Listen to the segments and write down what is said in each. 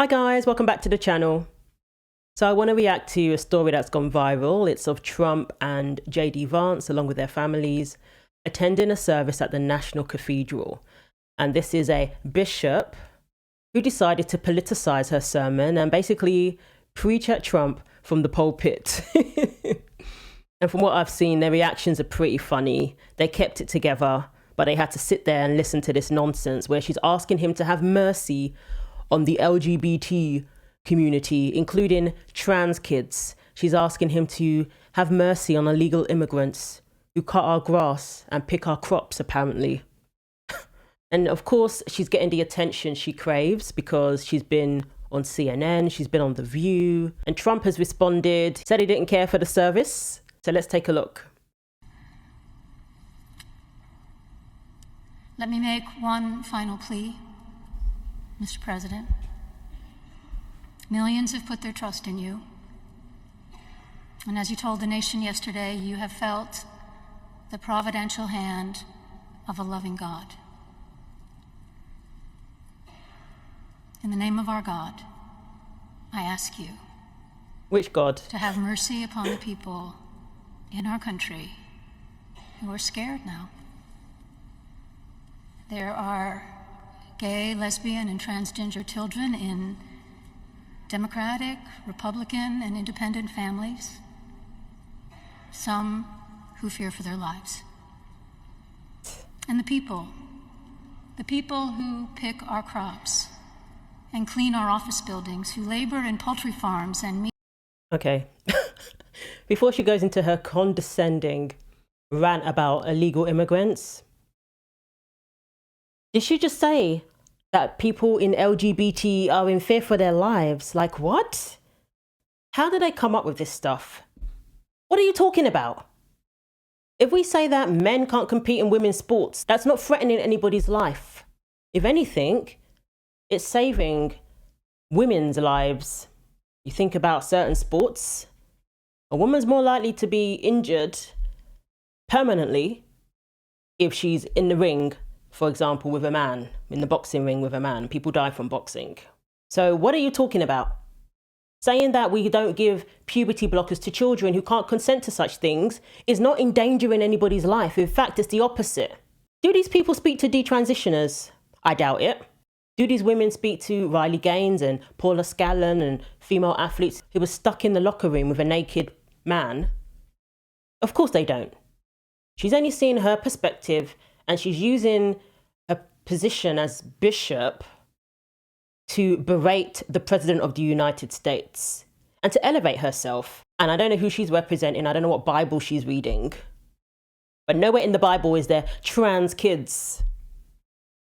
Hi guys, welcome back to the channel. So I want to react to a story that's gone viral. It's of Trump and JD Vance, along with their families, attending a service at the National Cathedral. And this is a bishop who decided to politicize her sermon and basically preach at Trump from the pulpit. And from what I've seen, their reactions are pretty funny. They kept it together, but they had to sit there and listen to this nonsense where she's asking him to have mercy on the LGBT community, including trans kids. She's asking him to have mercy on illegal immigrants who cut our grass and pick our crops, apparently. And of course, she's getting the attention she craves because she's been on CNN, she's been on The View, and Trump has responded, said he didn't care for the service. So let's take a look. Let me make one final plea, Mr. President. Millions have put their trust in you. And as you told the nation yesterday, you have felt the providential hand of a loving God. In the name of our God, I ask you. Which God? To have mercy upon the people in our country who are scared now. There are gay, lesbian, and transgender children in Democratic, Republican, and independent families, some who fear for their lives. And the people who pick our crops and clean our office buildings, who labor in poultry farms and meat. Okay. Before she goes into her condescending rant about illegal immigrants, did she just say that people in LGBT are in fear for their lives? Like, what? How did they come up with this stuff? What are you talking about? If we say that men can't compete in women's sports, that's not threatening anybody's life. If anything, it's saving women's lives. You think about certain sports, a woman's more likely to be injured permanently if she's in the ring, for example, with a man, in the boxing ring with a man. People die from boxing. So what are you talking about? Saying that we don't give puberty blockers to children who can't consent to such things is not endangering anybody's life. In fact, it's the opposite. Do these people speak to detransitioners? I doubt it. Do these women speak to Riley Gaines and Paula Scanlon and female athletes who were stuck in the locker room with a naked man? Of course they don't. She's only seeing her perspective, and she's using her position as bishop to berate the President of the United States and to elevate herself. And I don't know who she's representing. I don't know what Bible she's reading. But nowhere in the Bible is there trans kids.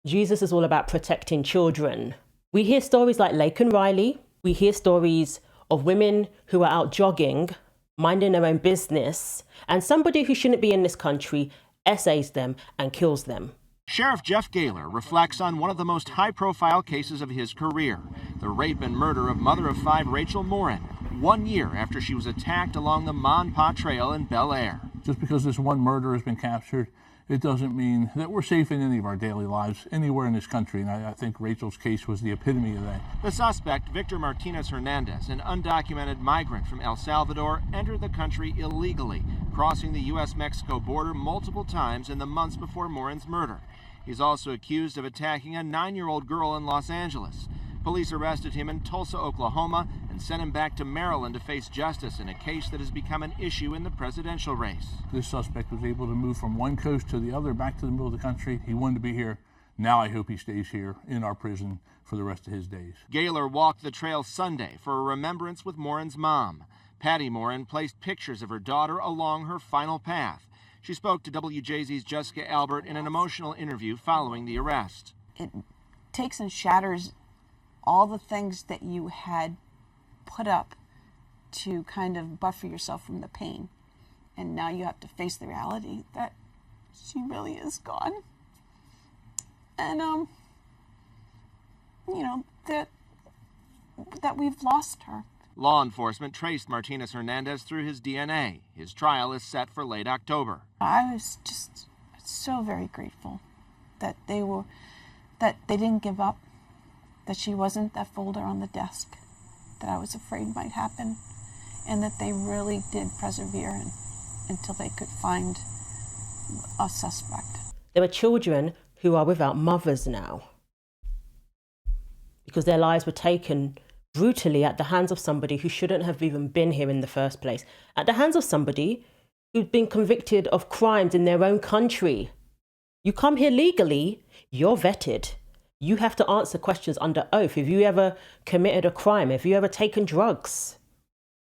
Jesus is all about protecting children. We hear stories like Lake and Riley. We hear stories of women who are out jogging, minding their own business, and somebody who shouldn't be in this country essays them and kills them. Sheriff Jeff Gaylor reflects on one of the most high-profile cases of his career, the rape and murder of mother of 5 Rachel Moren, 1 year after she was attacked along the Mon Pa Trail in Bel Air. Just because this one murder has been captured, it doesn't mean that we're safe in any of our daily lives anywhere in this country, and I think Rachel's case was the epitome of that. The suspect, Victor Martinez Hernandez, an undocumented migrant from El Salvador, entered the country illegally, crossing the U.S.-Mexico border multiple times in the months before Moren's murder. He's also accused of attacking a 9-year-old girl in Los Angeles. Police arrested him in Tulsa, Oklahoma, and sent him back to Maryland to face justice in a case that has become an issue in the presidential race. This suspect was able to move from one coast to the other, back to the middle of the country. He wanted to be here. Now I hope he stays here in our prison for the rest of his days. Gaylor walked the trail Sunday for a remembrance with Moren's mom. Patty Moren placed pictures of her daughter along her final path. She spoke to WJZ's Jessica Albert in an emotional interview following the arrest. It takes and shatters all the things that you had put up to kind of buffer yourself from the pain. And now you have to face the reality that she really is gone. And, you know, that we've lost her. Law enforcement traced Martinez Hernandez through his DNA. His trial is set for late October. I was just so very grateful that they didn't give up, that she wasn't that folder on the desk that I was afraid might happen, and that they really did persevere until they could find a suspect. There are children who are without mothers now because their lives were taken brutally at the hands of somebody who shouldn't have even been here in the first place, at the hands of somebody who'd been convicted of crimes in their own country. You come here legally, you're vetted. You have to answer questions under oath. Have you ever committed a crime? Have you ever taken drugs?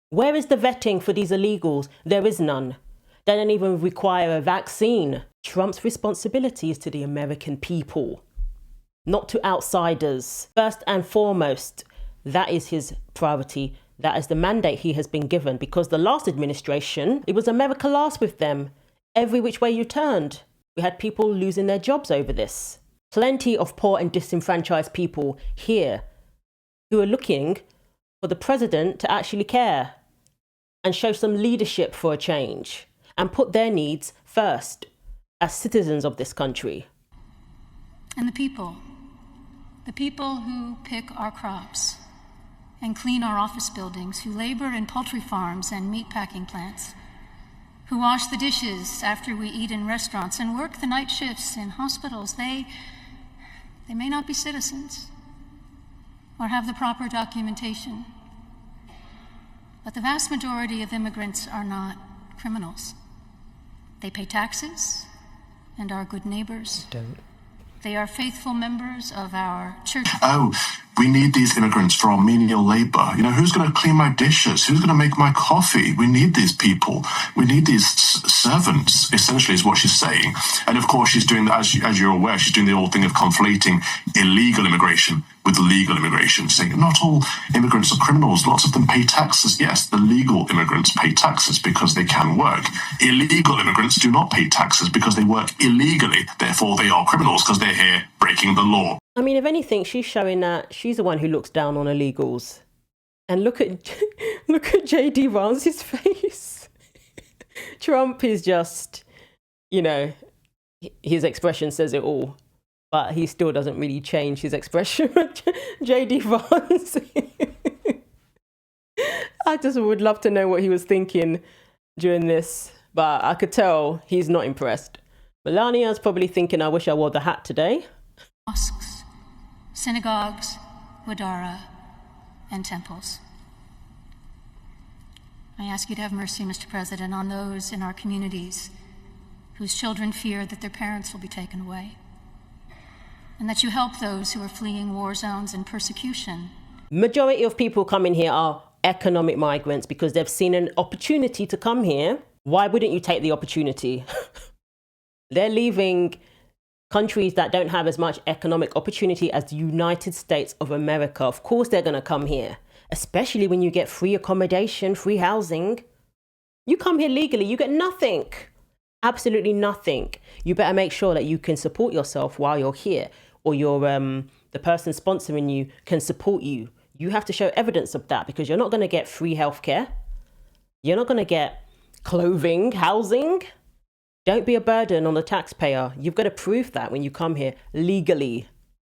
Where is the vetting for these illegals? There is none. They don't even require a vaccine. Trump's responsibility is to the American people, not to outsiders. First and foremost, that is his priority. That is the mandate he has been given, because the last administration, it was America last with them. Every which way you turned, we had people losing their jobs over this. Plenty of poor and disenfranchised people here who are looking for the president to actually care and show some leadership for a change and put their needs first as citizens of this country. And the people who pick our crops and clean our office buildings, who labor in poultry farms and meatpacking plants, who wash the dishes after we eat in restaurants and work the night shifts in hospitals, they may not be citizens or have the proper documentation, but the vast majority of immigrants are not criminals. They pay taxes and are good neighbors. They are faithful members of our church. Oh, we need these immigrants for our menial labor. You know, who's going to clean my dishes? Who's going to make my coffee? We need these people. We need these servants, essentially, is what she's saying. And of course, she's doing that, as you're aware, she's doing the old thing of conflating illegal immigration with legal immigration, saying not all immigrants are criminals. Lots of them pay taxes. Yes, the legal immigrants pay taxes because they can work. Illegal immigrants do not pay taxes because they work illegally. Therefore, they are criminals because they're here breaking the law. I mean, if anything, she's showing that she's the one who looks down on illegals. And look at J.D. Vance's face. Trump is just, you know, his expression says it all. But he still doesn't really change his expression. J.D. Vance. I just would love to know what he was thinking during this. But I could tell he's not impressed. Melania's probably thinking, I wish I wore the hat today. Mosques, synagogues, wadara, and temples. I ask you to have mercy, Mr. President, on those in our communities whose children fear that their parents will be taken away, and that you help those who are fleeing war zones and persecution. Majority of people coming here are economic migrants because they've seen an opportunity to come here. Why wouldn't you take the opportunity? They're leaving countries that don't have as much economic opportunity as the United States of America. Of course they're going to come here, especially when you get free accommodation, free housing. You come here legally, you get nothing. Absolutely nothing. You better make sure that you can support yourself while you're here, or the person sponsoring you can support you. You have to show evidence of that, because you're not going to get free healthcare. You're not going to get clothing, housing. Don't be a burden on the taxpayer. You've got to prove that when you come here legally.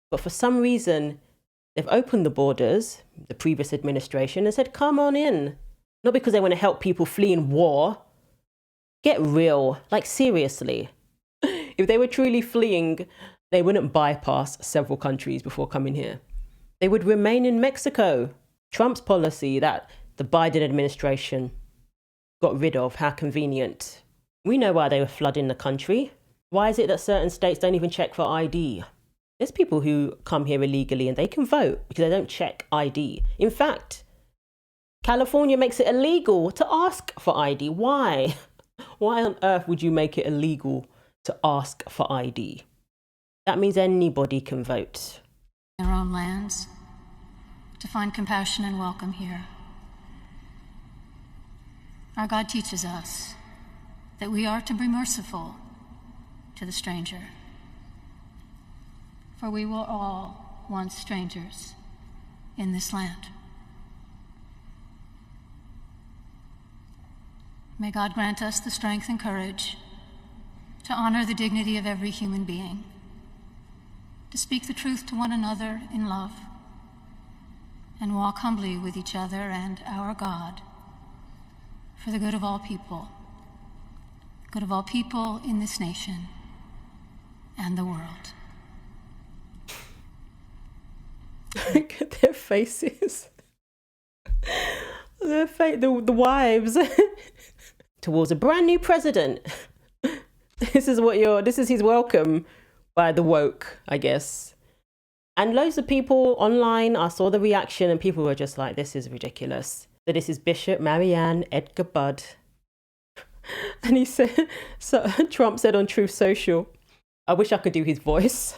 But for some reason, they've opened the borders, the previous administration, and said, come on in. Not because they want to help people fleeing war. Get real. Like, seriously. If they were truly fleeing, they wouldn't bypass several countries before coming here. They would remain in Mexico. Trump's policy that the Biden administration got rid of, how convenient. We know why they were flooding the country. Why is it that certain states don't even check for ID? There's people who come here illegally and they can vote because they don't check ID. In fact, California makes it illegal to ask for ID. Why? Why on earth would you make it illegal to ask for ID? That means anybody can vote. Their own lands, to find compassion and welcome here. Our God teaches us that we are to be merciful to the stranger, for we were all once strangers in this land. May God grant us the strength and courage to honor the dignity of every human being, to speak the truth to one another in love, and walk humbly with each other and our God for the good of all people in this nation and the world. Look at their faces. The wives towards a brand new president. This is his welcome by the woke, I guess. And loads of people online, I saw the reaction and people were just like, this is ridiculous. So this is Bishop Mariann Edgar Budde. And he said, so Trump said on Truth Social, I wish I could do his voice.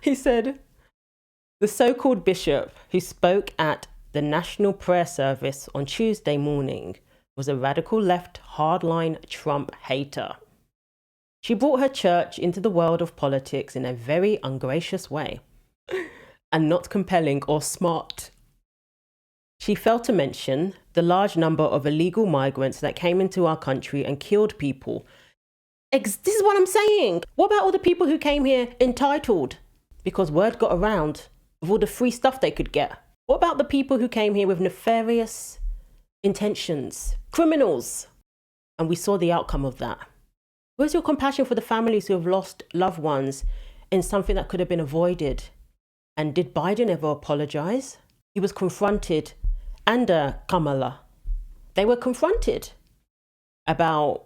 He said, the so-called bishop who spoke at the National Prayer Service on Tuesday morning was a radical left hardline Trump hater. She brought her church into the world of politics in a very ungracious way and not compelling or smart. She failed to mention the large number of illegal migrants that came into our country and killed people. This is what I'm saying. What about all the people who came here entitled because word got around of all the free stuff they could get? What about the people who came here with nefarious intentions, criminals? And we saw the outcome of that. Where's your compassion for the families who have lost loved ones in something that could have been avoided? And did Biden ever apologize? He was confronted, and Kamala. They were confronted about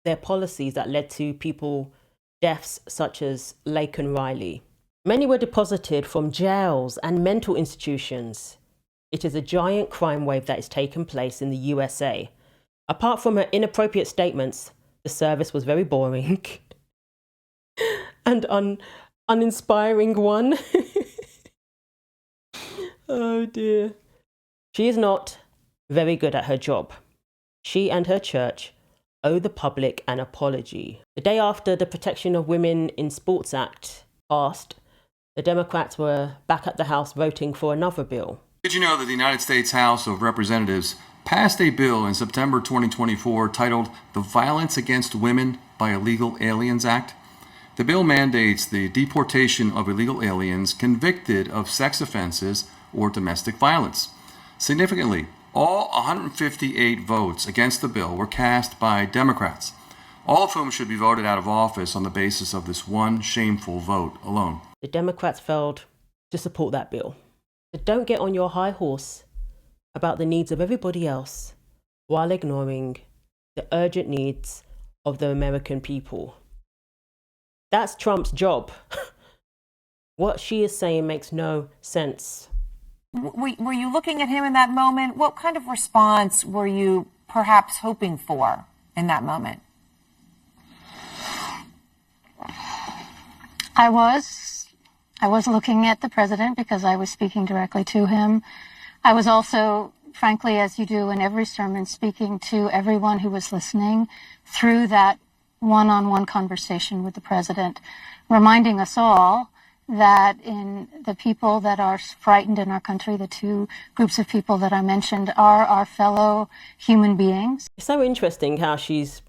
their policies that led to people deaths such as Lake and Riley. Many were deposited from jails and mental institutions. It is a giant crime wave that has taken place in the USA. Apart from her inappropriate statements, the service was very boring and uninspiring one. Oh dear. She is not very good at her job. She and her church owe the public an apology. The day after the Protection of Women in Sports Act passed, the Democrats were back at the House voting for another bill. Did you know that the United States House of Representatives passed a bill in September 2024 titled the Violence Against Women by Illegal Aliens Act? The bill mandates the deportation of illegal aliens convicted of sex offenses or domestic violence. Significantly, all 158 votes against the bill were cast by Democrats, all of whom should be voted out of office on the basis of this one shameful vote alone. The Democrats failed to support that bill. So don't get on your high horse about the needs of everybody else while ignoring the urgent needs of the American people. That's Trump's job. What she is saying makes no sense. Were you looking at him in that moment? What kind of response were you perhaps hoping for in that moment? I was looking at the president because I was speaking directly to him. I was also, frankly, as you do in every sermon, speaking to everyone who was listening through that one-on-one conversation with the president, reminding us all that in the people that are frightened in our country, the two groups of people that I mentioned are our fellow human beings. It's so interesting how she's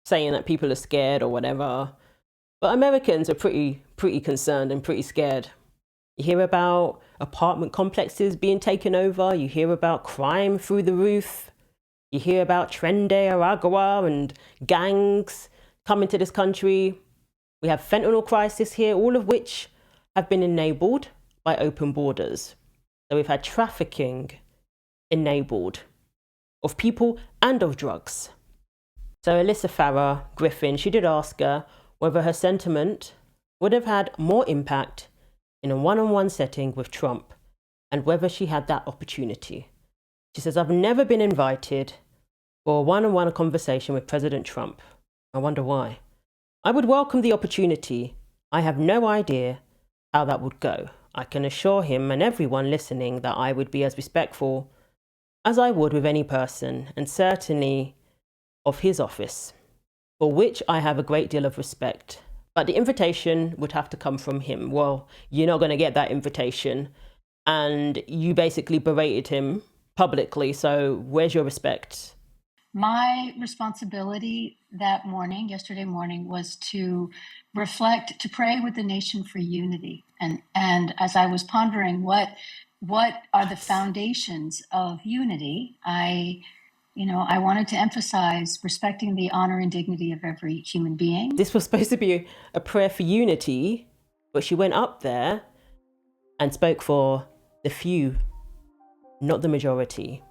saying that people are scared or whatever. But Americans are pretty concerned and pretty scared. You hear about apartment complexes being taken over. You hear about crime through the roof. You hear about Tren de Aragua and gangs coming to this country. We have fentanyl crisis here, all of which have been enabled by open borders. So we've had trafficking enabled of people and of drugs. So Alyssa Farah Griffin, she did ask her whether her sentiment would have had more impact in a one-on-one setting with Trump and whether she had that opportunity. She says, I've never been invited for a one-on-one conversation with President Trump. I wonder why. I would welcome the opportunity. I have no idea how that would go. I can assure him and everyone listening that I would be as respectful as I would with any person, and certainly of his office, for which I have a great deal of respect. But the invitation would have to come from him. Well, you're not going to get that invitation. And you basically berated him publicly. So where's your respect? My responsibility that morning, yesterday morning, was to reflect, to pray with the nation for unity. And as I was pondering what what are the foundations of unity, I wanted to emphasize respecting the honor and dignity of every human being. This was supposed to be a prayer for unity, but she went up there and spoke for the few, not the majority.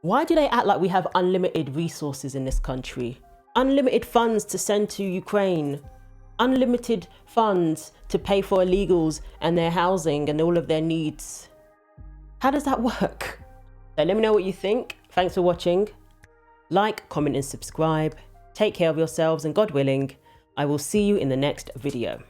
Why do they act like we have unlimited resources in this country? Unlimited funds to send to Ukraine, unlimited funds to pay for illegals and their housing and all of their needs. How does that work? So let me know what you think. Thanks for watching. Like, comment and subscribe. Take care of yourselves, and God willing, I will see you in the next video.